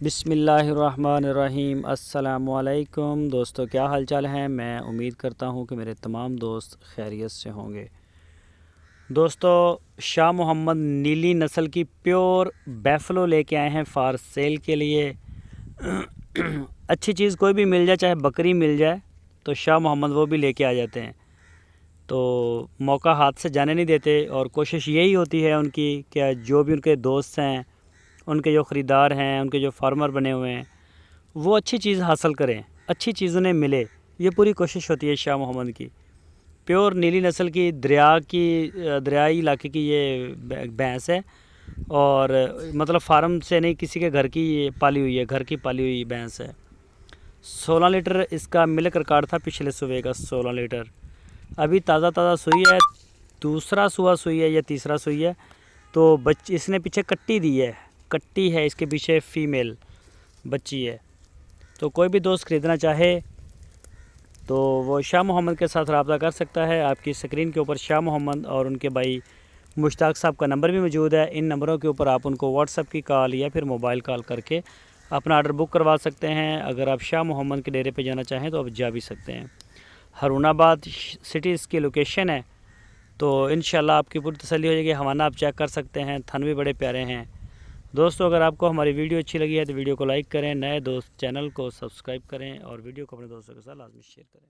بسم اللہ الرحمن الرحیم۔ السلام علیکم دوستو، کیا حال چال ہیں؟ میں امید کرتا ہوں کہ میرے تمام دوست خیریت سے ہوں گے۔ دوستو، شاہ محمد نیلی نسل کی پیور بیفلو لے کے آئے ہیں فار سیل کے لیے۔ اچھی چیز کوئی بھی مل جائے، چاہے بکری مل جائے تو شاہ محمد وہ بھی لے کے آ جاتے ہیں، تو موقع ہاتھ سے جانے نہیں دیتے، اور کوشش یہی ہوتی ہے ان کی کہ جو بھی ان کے دوست ہیں، ان کے جو خریدار ہیں، ان کے جو فارمر بنے ہوئے ہیں، وہ اچھی چیز حاصل کریں، اچھی چیز انہیں ملے۔ یہ پوری کوشش ہوتی ہے شاہ محمد کی۔ پیور نیلی نسل کی دریائی علاقے کی یہ بھینس ہے، اور مطلب فارم سے نہیں، کسی کے گھر کی پالی ہوئی ہے، گھر کی پالی ہوئی بھینس ہے۔ 16 لیٹر اس کا ملک ریکارڈ تھا پچھلے صبح کا، 16 لیٹر۔ ابھی تازہ سوئی ہے، دوسرا سوا سوئی ہے یا تیسرا سوئی ہے، تو اس نے پیچھے کٹی دی ہے، کٹی ہے اس کے پیچھے، فیمیل بچی ہے۔ تو کوئی بھی دوست خریدنا چاہے تو وہ شاہ محمد کے ساتھ رابطہ کر سکتا ہے۔ آپ کی اسکرین کے اوپر شاہ محمد اور ان کے بھائی مشتاق صاحب کا نمبر بھی موجود ہے۔ ان نمبروں کے اوپر آپ ان کو واٹس ایپ کی کال یا پھر موبائل کال کر کے اپنا آرڈر بک کروا سکتے ہیں۔ اگر آپ شاہ محمد کے ڈیرے پہ جانا چاہیں تو آپ جا بھی سکتے ہیں۔ ہارون آباد سٹی اس کی لوکیشن ہے، تو انشاءاللہ آپ کی پوری تسلی ہو جائے گی۔ حوانہ آپ چیک کر سکتے ہیں، تھن بھی بڑے پیارے ہیں۔ دوستو، اگر آپ کو ہماری ویڈیو اچھی لگی ہے تو ویڈیو کو لائک کریں، نئے دوست چینل کو سبسکرائب کریں، اور ویڈیو کو اپنے دوستوں کے ساتھ لازمی شیئر کریں۔